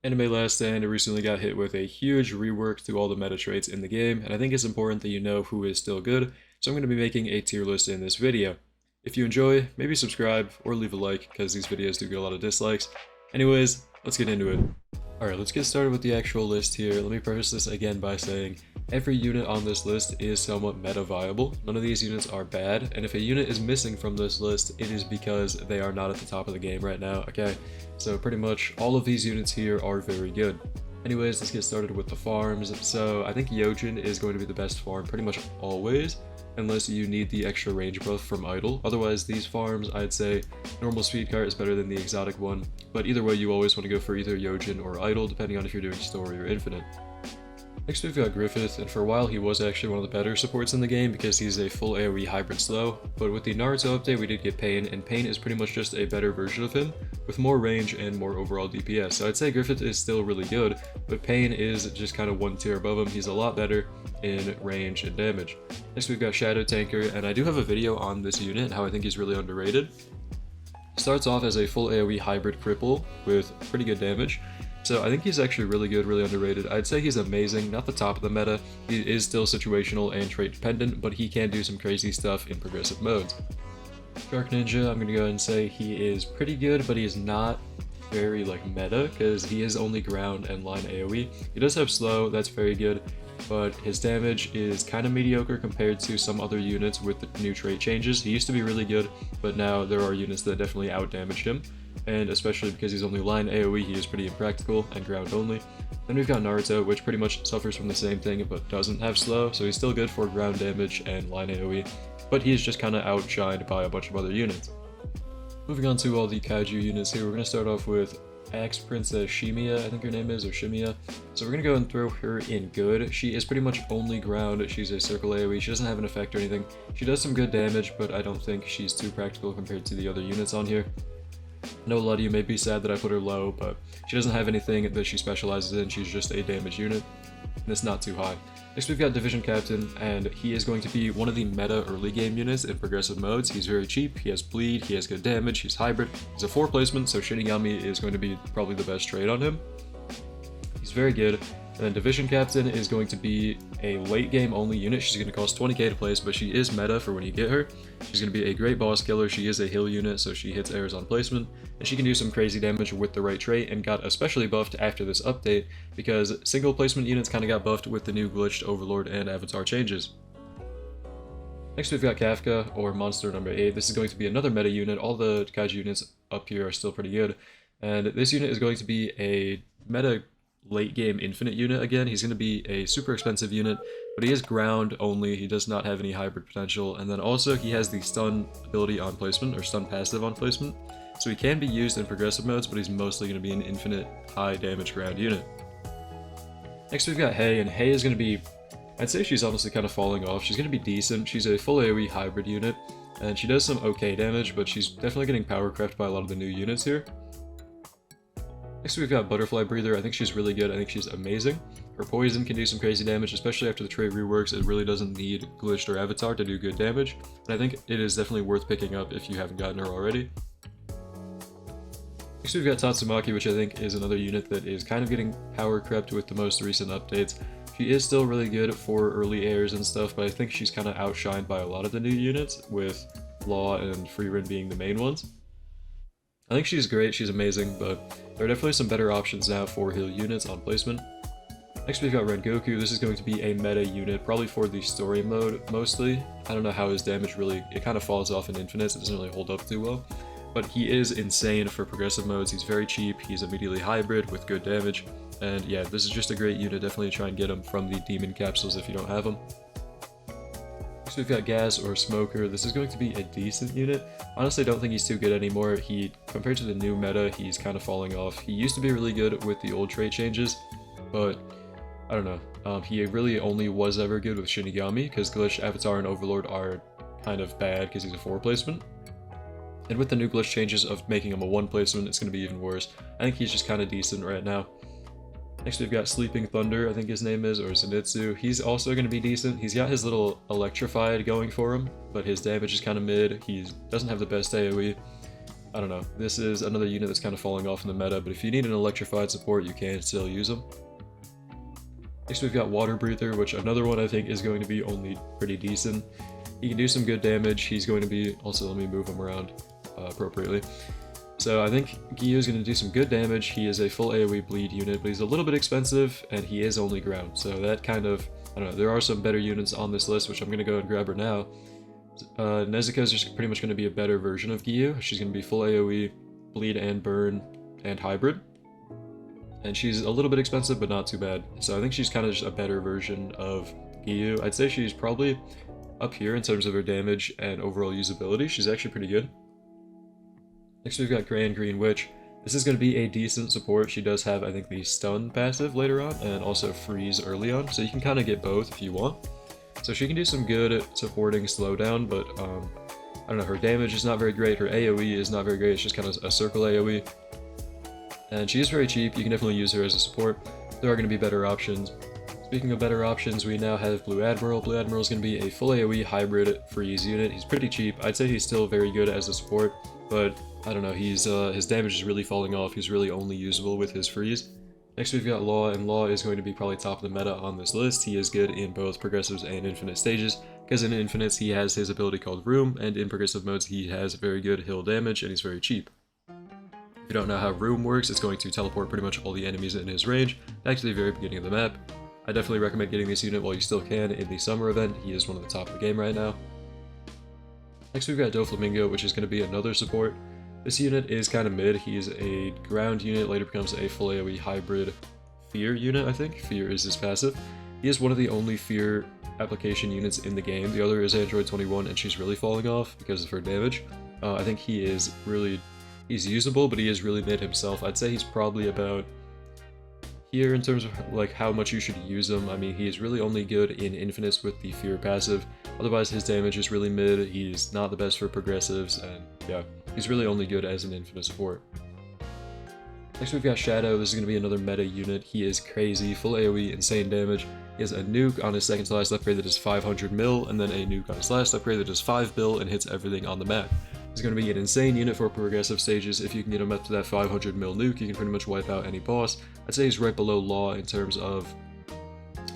Anime Last Stand recently got hit with a huge rework to all the meta traits in the game, and I think it's important that you know who is still good, so I'm going to be making a tier list in this video. If you enjoy, maybe subscribe or leave a like, because these videos do get a lot of dislikes. Anyways, let's get into it. Alright, let's get started with the actual list here. Let me preface this again by saying every unit on this list is somewhat meta viable. None of these units are bad, and if a unit is missing from this list, it is because they are not at the top of the game right now, okay? So pretty much all of these units here are very good. Anyways, let's get started with the farms. So I think Yojin is going to be the best farm pretty much always, unless you need the extra range buff from Idle. Otherwise, these farms, I'd say normal speed cart is better than the exotic one, but either way you always want to go for either Yojin or Idle, depending on if you're doing story or infinite. Next we've got Griffith, and for a while he was actually one of the better supports in the game because he's a full AoE hybrid slow, but with the Naruto update we did get Pain, and Pain is pretty much just a better version of him, with more range and more overall DPS. So I'd say Griffith is still really good, but Pain is just kind of one tier above him. He's a lot better in range and damage. Next we've got Shadow Tanker, and I do have a video on this unit and how I think he's really underrated. Starts off as a full AoE hybrid cripple with pretty good damage. So I think he's actually really good, really underrated. I'd say he's amazing, not the top of the meta. He is still situational and trait dependent, but he can do some crazy stuff in progressive modes. Shark Ninja, I'm gonna go ahead and say he is pretty good, but he is not very meta, because he is only ground and line AoE. He does have slow, that's very good, but his damage is kind of mediocre compared to some other units with the new trait changes. He used to be really good, but now there are units that definitely out-damage him. And especially because he's only line AoE, he is pretty impractical and ground only. Then we've got Naruto, which pretty much suffers from the same thing but doesn't have slow, so he's still good for ground damage and line AoE, but he is just kind of outshined by a bunch of other units. Moving on to all the Kaiju units here, we're going to start off with Axe Princess Shimiya, I think her name is, or Shimiya. So we're going to go and throw her in good. She is pretty much only ground, she's a circle AoE, she doesn't have an effect or anything. She does some good damage, but I don't think she's too practical compared to the other units on here. I know a lot of you may be sad that I put her low, but she doesn't have anything that she specializes in, she's just a damage unit, and it's not too high. Next we've got Division Captain, and he is going to be one of the meta early game units in progressive modes. He's very cheap, he has bleed, he has good damage, he's hybrid, he's a 4 placement, so Shinigami is going to be probably the best trade on him. He's very good. And then Division Captain is going to be a late game only unit. She's going to cost 20k to place, but she is meta for when you get her. She's going to be a great boss killer. She is a heal unit, so she hits airs on placement, and she can do some crazy damage with the right trait, and got especially buffed after this update because single placement units kind of got buffed with the new glitched Overlord and Avatar changes. Next we've got Kafka, or Monster number 8. This is going to be another meta unit. All the Kaiju units up here are still pretty good, and this unit is going to be a meta late game infinite unit again. He's going to be a super expensive unit, but he is ground only, he does not have any hybrid potential, and then also he has the stun ability on placement, or stun passive on placement, so he can be used in progressive modes, but he's mostly going to be an infinite high damage ground unit. Next we've got Hei, and Hei is going to be, I'd say she's honestly kind of falling off. She's going to be decent. She's a full AoE hybrid unit, and she does some okay damage, but she's definitely getting power crept by a lot of the new units here. Next we've got Butterfly Breather. I think she's really good. I think she's amazing. Her poison can do some crazy damage, especially after the trait reworks. It really doesn't need glitched or avatar to do good damage, and I think it is definitely worth picking up if you haven't gotten her already. Next we've got Tatsumaki, which I think is another unit that is kind of getting power crept with the most recent updates. She is still really good for early airs and stuff, but I think she's kind of outshined by a lot of the new units, with Law and Freerin being the main ones. I think she's great, she's amazing, but there are definitely some better options now for heal units on placement. Next we've got Rengoku. This is going to be a meta unit, probably for the story mode mostly. I don't know how his damage really, it kind of falls off in infinites, it doesn't really hold up too well. But he is insane for progressive modes, he's very cheap, he's immediately hybrid with good damage. And yeah, this is just a great unit, definitely try and get him from the demon capsules if you don't have them. So we've got Gas, or Smoker. This is going to be a decent unit. Honestly, I don't think he's too good anymore. Compared to the new meta, he's kind of falling off. He used to be really good with the old trait changes, but I don't know. He really only was ever good with Shinigami, because Glitch, Avatar, and Overlord are kind of bad because he's a 4 placement. And with the new glitch changes of making him a 1 placement, it's going to be even worse. I think he's just kind of decent right now. Next we've got Sleeping Thunder, I think his name is, or Zenitsu. He's also going to be decent. He's got his little Electrified going for him, but his damage is kind of mid. He doesn't have the best AoE. I don't know. This is another unit that's kind of falling off in the meta, but if you need an electrified support, you can still use them. Next we've got Water Breather, which another one I think is going to be only pretty decent. He can do some good damage. He's going to be... Also, let me move him around appropriately. So I think Gyu is going to do some good damage. He is a full AoE bleed unit, but he's a little bit expensive, and he is only ground. So that kind of... I don't know, there are some better units on this list, which I'm going to go and grab her now. Nezuko is just pretty much going to be a better version of Gyu. She's going to be full AoE, bleed and burn, and hybrid. And she's a little bit expensive, but not too bad. So I think she's kind of just a better version of Gyu. I'd say she's probably up here in terms of her damage and overall usability. She's actually pretty good. Next we've got Grand Green Witch. This is going to be a decent support. She does have, I think, the stun passive later on, and also freeze early on. So you can kind of get both if you want. So she can do some good supporting slowdown, but I don't know, her damage is not very great, her AoE is not very great, it's just kind of a circle AoE. And she is very cheap, you can definitely use her as a support. There are going to be better options. Speaking of better options, we now have Blue Admiral. Blue Admiral is going to be a full AoE hybrid freeze unit. He's pretty cheap. I'd say he's still very good as a support, but I don't know, his damage is really falling off. He's really only usable with his freeze. Next we've got Law, and Law is going to be probably top of the meta on this list. He is good in both progressives and infinite stages, because in infinites he has his ability called Room, and in progressive modes he has very good hill damage, and he's very cheap. If you don't know how Room works, it's going to teleport pretty much all the enemies in his range back to the very beginning of the map. I definitely recommend getting this unit while you still can in the summer event. He is one of the top of the game right now. Next we've got Doflamingo, which is going to be another support. This unit is kind of mid. He is a ground unit, later becomes a full AoE hybrid fear unit, I think. Fear is his passive. He is one of the only fear application units in the game. The other is Android 21, and she's really falling off because of her damage. I think he is really... He's usable, but he is really mid himself. I'd say he's probably about here in terms of like how much you should use him. I mean, he is really only good in infinites with the fear passive. Otherwise, his damage is really mid. He's not the best for progressives, and yeah, he's really only good as an infinite support. Next we've got Shadow. This is going to be another meta unit. He is crazy, full AoE, insane damage. He has a nuke on his second to last upgrade that is 500 mil, and then a nuke on his last upgrade that is 5 bill and hits everything on the map. He's going to be an insane unit for progressive stages. If you can get him up to that 500 mil nuke, you can pretty much wipe out any boss. I'd say he's right below Law in terms of...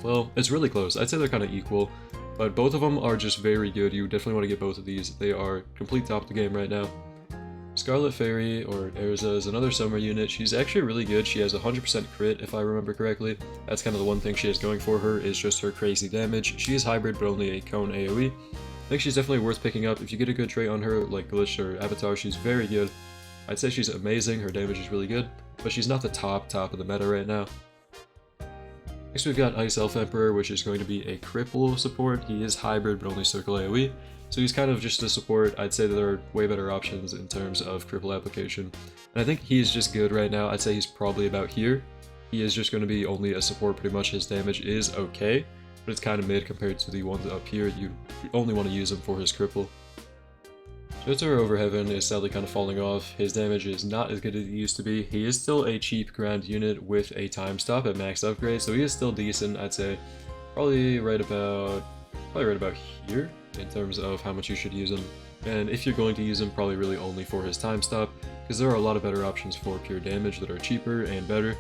Well, it's really close. I'd say they're kind of equal, but both of them are just very good. You definitely want to get both of these. They are complete top of the game right now. Scarlet Fairy, or Erza, is another summer unit. She's actually really good. She has 100% crit, if I remember correctly. That's kind of the one thing she has going for her, is just her crazy damage. She is hybrid, but only a cone AoE. I think she's definitely worth picking up. If you get a good trait on her, like Glitch or Avatar, she's very good. I'd say she's amazing, her damage is really good, but she's not the top of the meta right now. Next we've got Ice Elf Emperor, which is going to be a cripple support. He is hybrid, but only circle AoE. So he's kind of just a support. I'd say that there are way better options in terms of cripple application. And I think he's just good right now. I'd say he's probably about here. He is just going to be only a support pretty much. His damage is okay, but it's kind of mid compared to the ones up here. You only want to use him for his cripple. Jotaro Over Heaven is sadly kind of falling off. His damage is not as good as it used to be. He is still a cheap ground unit with a time stop at max upgrade, so he is still decent. I'd say probably right about here in terms of how much you should use him. And if you're going to use him, probably really only for his time stop, because there are a lot of better options for pure damage that are cheaper and better.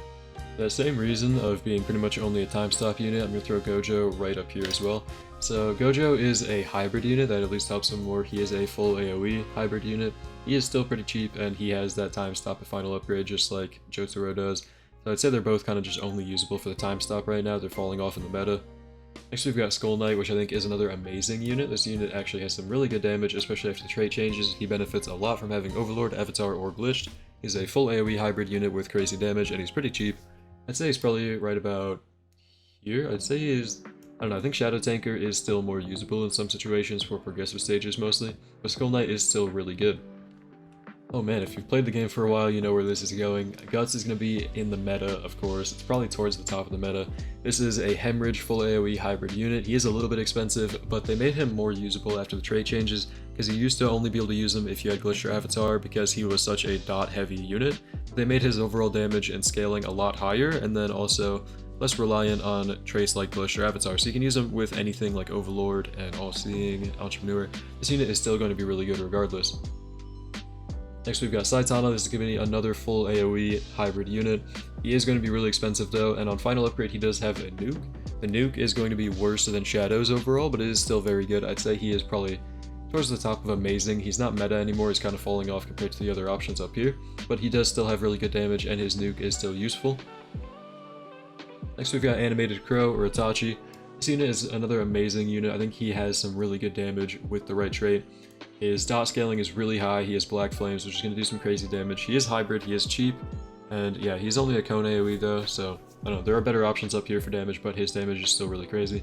That same reason of being pretty much only a time stop unit, I'm going to throw Gojo right up here as well. So Gojo is a hybrid unit that at least helps him more. He is a full AoE hybrid unit. He is still pretty cheap, and he has that time stop at final upgrade just like Jotaro does. So I'd say they're both kind of just only usable for the time stop right now. They're falling off in the meta. Next we've got Skull Knight, which I think is another amazing unit. This unit actually has some really good damage, especially after the trait changes. He benefits a lot from having Overlord, Avatar, or Glitched. He's a full AoE hybrid unit with crazy damage, and he's pretty cheap. I'd say he's probably right about here. I'd say he is... I don't know, I think Shadow Tanker is still more usable in some situations for progressive stages mostly, but Skull Knight is still really good. Oh man, if you've played the game for a while, you know where this is going. Guts is going to be in the meta, of course. It's probably towards the top of the meta. This is a Hemorrhage full AoE hybrid unit. He is a little bit expensive, but they made him more usable after the trait changes, because you used to only be able to use him if you had Glitch or Avatar, because he was such a dot-heavy unit. They made his overall damage and scaling a lot higher, and then also less reliant on traits like Glitch or Avatar, so you can use him with anything like Overlord and All-Seeing, Entrepreneur. This unit is still going to be really good regardless. Next we've got Saitama. This is going to be another full AoE hybrid unit. He is going to be really expensive though, and on final upgrade he does have a nuke. The nuke is going to be worse than Shadows overall, but it is still very good. I'd say he is probably towards the top of amazing. He's not meta anymore, he's kind of falling off compared to the other options up here, but he does still have really good damage and his nuke is still useful. Next we've got Animated Crow or Itachi. This unit is another amazing unit. I think he has some really good damage with the right trait. His dot scaling is really high, he has Black Flames, which is going to do some crazy damage. He is hybrid, he is cheap, and yeah, he's only a cone AoE though, so I don't know, there are better options up here for damage, but his damage is still really crazy.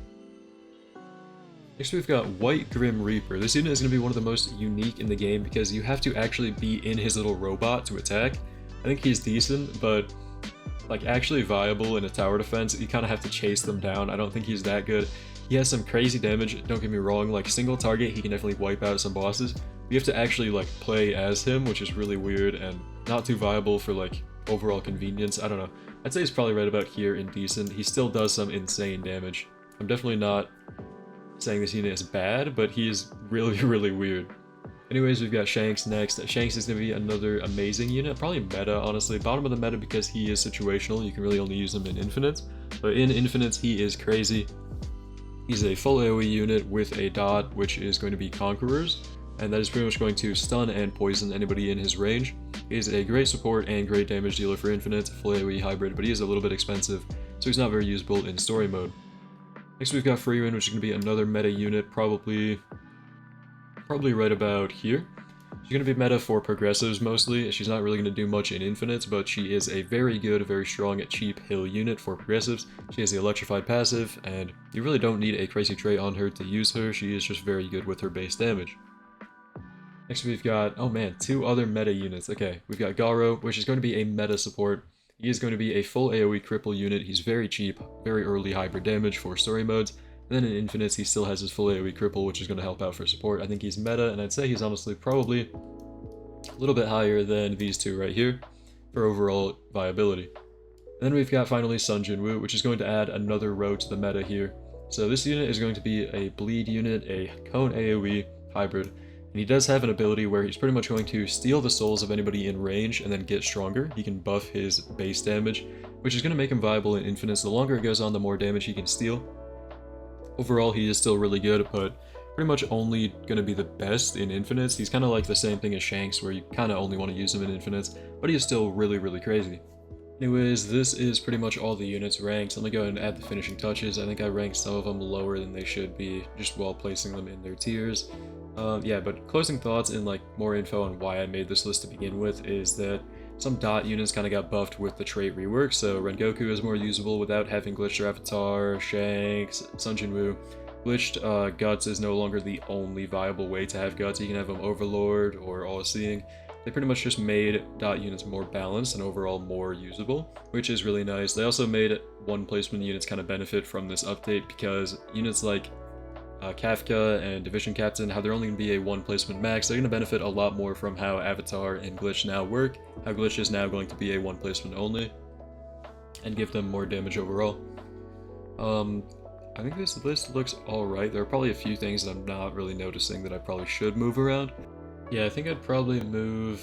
Next we've got White Grim Reaper. This unit is going to be one of the most unique in the game because you have to actually be in his little robot to attack. I think he's decent, but like actually viable in a tower defense, you kind of have to chase them down. I don't think he's that good. He has some crazy damage, don't get me wrong, like single target he can definitely wipe out some bosses. You have to actually like play as him, which is really weird and not too viable for like overall convenience. I don't know. I'd say he's probably right about here in decent. He still does some insane damage. I'm definitely not saying this unit is bad, but he is really, really weird. Anyways, we've got Shanks next. Shanks is going to be another amazing unit, probably meta, honestly. Bottom of the meta because he is situational. You can really only use him in Infinites, but in Infinites he is crazy. He's a full AoE unit with a dot, which is going to be Conquerors, and that is pretty much going to stun and poison anybody in his range. He is a great support and great damage dealer for Infinites, full AoE hybrid, but he is a little bit expensive, so he's not very usable in story mode. Next we've got Freewind, which is going to be another meta unit, probably right about here. She's going to be meta for progressives mostly. She's not really going to do much in Infinites, but she is a very good, very strong, cheap hill unit for progressives. She has the Electrified passive, and you really don't need a crazy trait on her to use her. She is just very good with her base damage. Next we've got, oh man, two other meta units. Okay, we've got Garo, which is going to be a meta support. He is going to be a full AoE cripple unit. He's very cheap, very early hybrid damage for story modes. And then in Infinites, he still has his full AoE cripple, which is going to help out for support. I think he's meta, and I'd say he's honestly probably a little bit higher than these two right here for overall viability. And then we've got finally Sun Jinwoo, which is going to add another row to the meta here. So this unit is going to be a bleed unit, a cone AoE hybrid. And he does have an ability where he's pretty much going to steal the souls of anybody in range and then get stronger. He can buff his base damage, which is going to make him viable in Infinites. The longer it goes on, the more damage he can steal. Overall, he is still really good, but pretty much only going to be the best in Infinites. He's kind of like the same thing as Shanks, where you kind of only want to use him in Infinites, but he is still really, really crazy. Anyways, this is pretty much all the units ranked. Let me go ahead and add the finishing touches. I think I ranked some of them lower than they should be, just while placing them in their tiers. Yeah, but closing thoughts and like more info on why I made this list to begin with is that some dot units kind of got buffed with the trait rework, so Rengoku is more usable without having glitched their avatar, Shanks, Sun Jinwoo. Glitched Guts is no longer the only viable way to have Guts. You can have them Overlord or All-Seeing. They pretty much just made dot units more balanced and overall more usable, which is really nice. They also made one placement units kind of benefit from this update because units like Kafka and Division Captain, how they're only going to be a one placement max, they're going to benefit a lot more from how Avatar and Glitch now work, how Glitch is now going to be a one placement only, and give them more damage overall. I think this list looks alright. There are probably a few things that I'm not really noticing that I probably should move around. Yeah, I think I'd probably move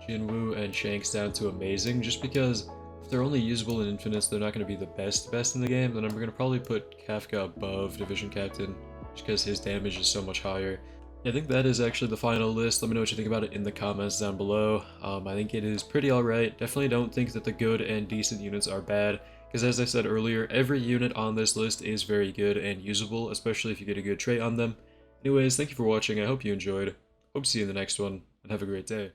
Jinwoo and Shanks down to Amazing, just because if they're only usable in Infinites, they're not going to be the best in the game. Then I'm going to probably put Kafka above Division Captain, just because his damage is so much higher. I think that is actually the final list. Let me know what you think about it in the comments down below. I think it is pretty alright. Definitely don't think that the good and decent units are bad, because as I said earlier, every unit on this list is very good and usable, especially if you get a good trait on them. Anyways, thank you for watching. I hope you enjoyed. Hope to see you in the next one, and have a great day.